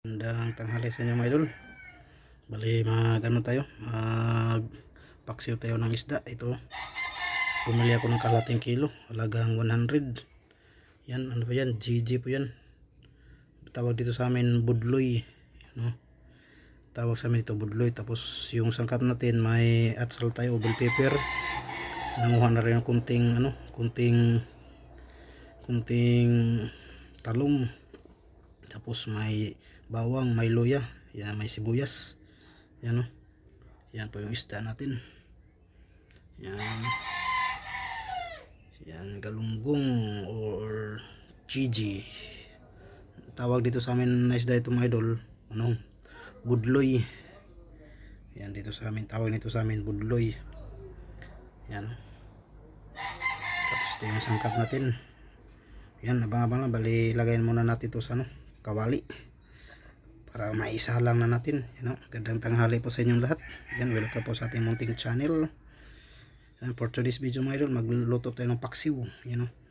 Magandang tanghali sa inyo mga idol. Bali mag tayo, mag paksiw tayo ng isda. Ito, bumili ako ng kalating kilo, halagang 100. Yan, ano ba yan? GG po yan. Tawag dito sa amin budloy, no? Tawag sa amin ito budloy. Tapos yung sangkap natin may atsal tayo, bell pepper. Nanguha na rin ng kunting talong. Tapos may bawang, may luya, yan, may sibuyas. Yan, oh. Yan po yung isda natin. Yan. Yan, galunggong or GG. Tawag dito sa amin na isda ito mga idol, budloy. Yan, dito sa amin, tawag nito sa amin budloy. Yan. Tapos ito yung sangkap natin. Yan, abang-abang lang. Bali, lagayin muna natin ito sa kawali para maisa lang na natin. Gandang tanghali po sa inyong lahat. Yan, welcome po sa ating munting channel. Yan, for today's video mga idol, magluluto tayo ng paksiw.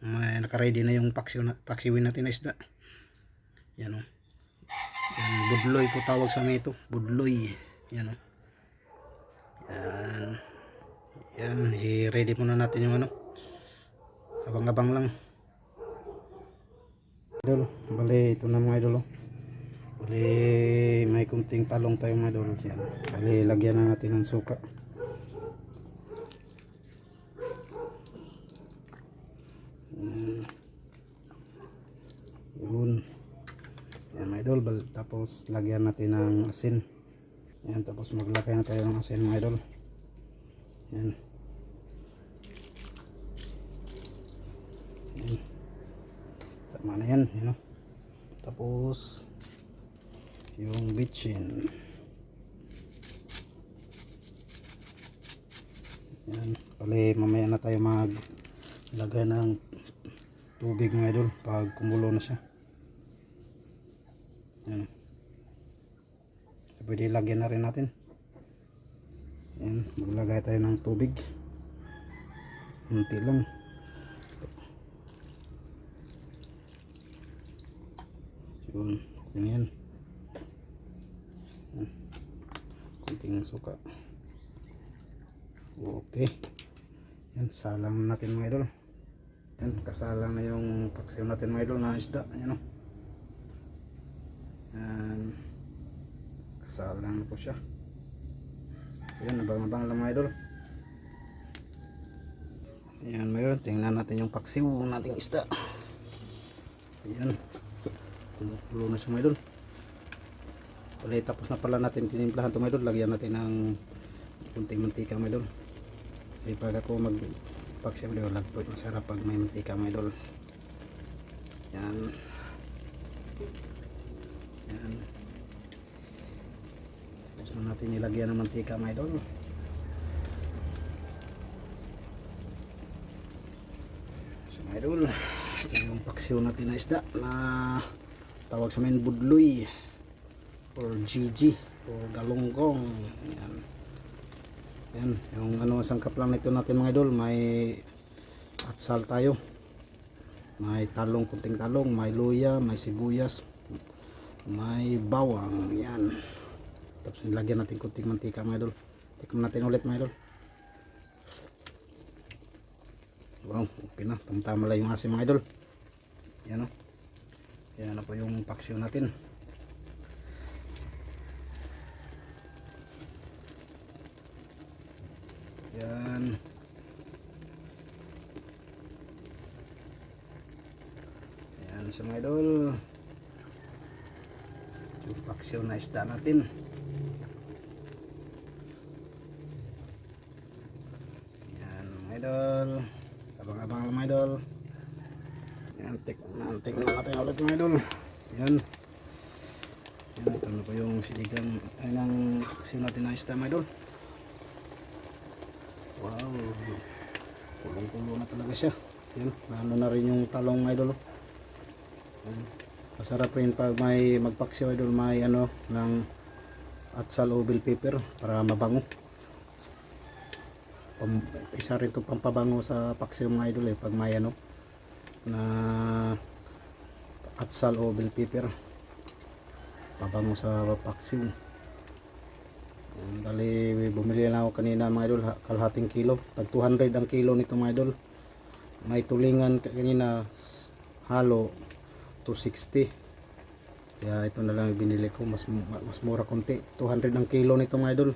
May nakaready na yung paksiwin natin na isda. Yan, yan, budloy po tawag sa amin ito, budloy. Yan, yan, i-ready muna natin yung abang-abang lang idol. Bali, ito na mga idol, bali may kunting talong tayo mga idol. Yan, bali lagyan na natin ng suka. Yun, yan mga idol. Tapos lagyan natin ng asin. Yan, tapos maglagay na tayo ng asin mga idol. Yan, yan. Tama na yan, Tapos yung bitchin. Yan, bali mamaya na tayo maglagay ng tubig mga idol pag kumulo na siya. Yan, pwede lagyan na rin natin. Yan, maglagay tayo ng tubig, unti lang. Yun, yan. Yan, kunting suka. Okay, yan, salang natin mga idol. Yan, kasalang na yung paksiw natin mga idol na isda. Yan, yan, kasalang na po siya. Yan, abang-abang lang mga idol. Yan, mayroon, tingnan natin yung paksiw nating isda. Yan, kumukulo na siya mga idol. Bali, tapos na pala natin tinimplahan ito mga idol. Lagyan natin ng kunting mantika mga idol. Kasi pag ako magpaksiw mga idol, lagpot masarap pag may mantika mga idol. Yan, yan, tapos na natin nilagyan ng mantika mga idol. So mga idol, ito yung paksiw natin na isda na tawag sa amin budloy or GG or galunggong. Yan, yan, yung sangkap lang nito natin mga idol. May atsal tayo, may talong, kunting talong, may luya, may sibuyas, may bawang. Yan, tapos nilagyan natin kunting mantika mga idol. Tikman natin ulit mga idol. Wow, okay na, tama-tama lang yung asin mga idol. Yan, yan na po yung paksiw natin. Yan, yan sa mga idol, yung paksiw na isda natin. Yan mga idol, abang-abang lang mga idol. Yan, tingnan natin ulit mga idol. Yan, yan, ito na po yung sinigang ay ng paksiw natin na isda mga idol. Wow, kulong-kulo na talaga siya. Yan, ano na rin yung talong mga idol. Yan, masarap rin pag may magpaksiw idol, may ng atsal o bell pepper para mabango. Isa rin ito pampabango sa paksiw mga idol pag may na atsal o bell pepper. pabango sa paksiw. Bali bumili na ako kanina mga idol, kalahating kilo, tag 200 ang kilo nito mga idol. May tulingan kanina halo 260, kaya ito na lang binili ko, mas mura konti. 200 ang kilo nito mga idol,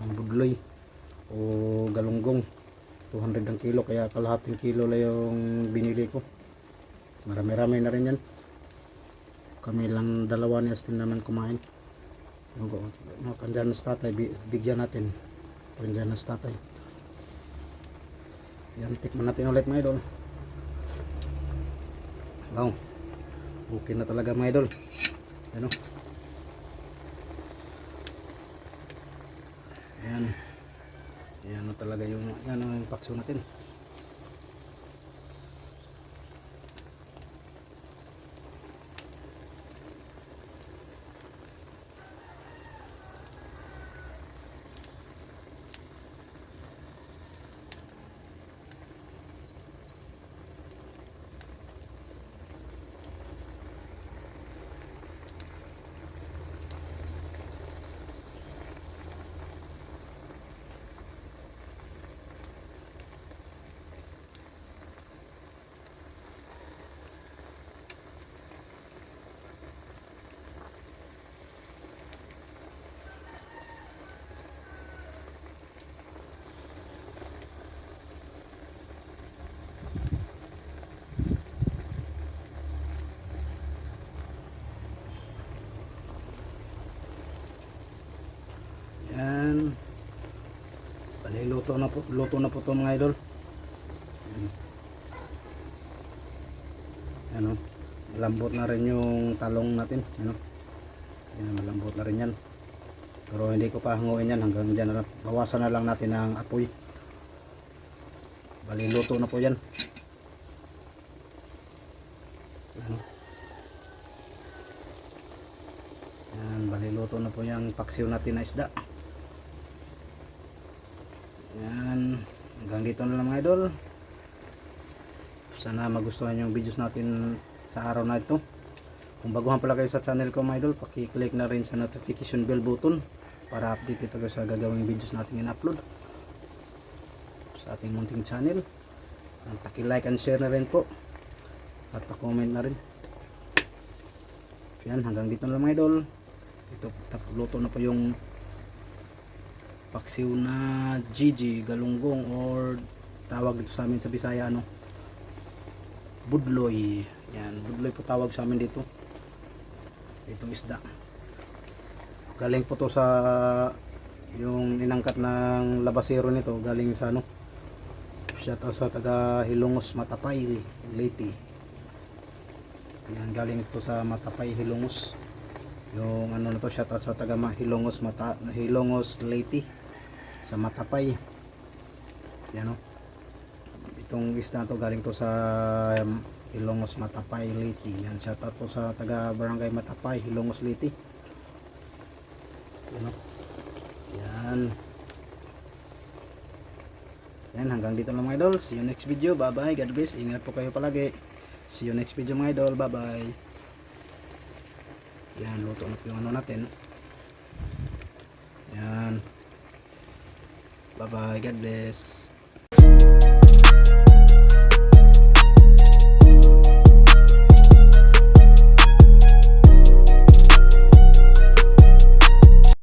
ng budloy o galunggong. 200 ang kilo, kaya kalahating kilo lang yung binili ko. Marami-rami na rin yan, kami lang dalawa ni Astin naman kumain. Kandyan sa tatay, bigyan natin. Kandyan sa tatay. Yan, tikman natin ulit mga idol. Wow, okay na talaga mga idol. Ano? Yan. Yan na talaga yung, yan ang paksiw natin. Yan. Bali, luto na po to mga idol. Ano, malambot na rin yung talong natin. Ano, yan, malambot na rin yan. Pero hindi ko pa hanguin yan, hanggang dyan na lang. Bawasan na lang natin ang apoy. Bali, luto na po yan. Ano, yan, bali, luto na po yung paksiw natin na isda. Yan, hanggang dito na lang mga idol. Sana magustuhan yung videos natin sa araw na ito. Kung baguhan pala kayo sa channel ko mga idol, paki-click na rin sa notification bell button para update ito sa gagawing videos natin in-upload sa ating munting channel. Paki-like and share na rin po at pa-comment na rin. Yan, hanggang dito na lang mga idol. Ito, luto na po yung paksiw na GG, galunggong, or tawag dito sa amin sa Bisaya ano, budloy. Yan, budloy po tawag sa amin dito. Itong isda. Galing po to sa yung inangkat ng labasero nito, galing sa ano, siya sa taga Hilongos, Matapay, Leyte. Yan, galing to sa Matapay, Hilongos. Yung ano na to, siya sa taga Hilongos, Hilongos, Leyte, sa Matapay. Yan o. Itong isda to galing to sa Hilongos, Matapay, Leyte. Yan, shout out po sa taga Barangay Matapay, Hilongos, Leyte. Yan o. Yan. Yan, hanggang dito lang mga idol. See you next video. Bye bye. God bless. Ingat po kayo palagi. See you next video mga idol. Bye bye. Yan, luto na po yung ano natin. Yan. Bye bye. God bless.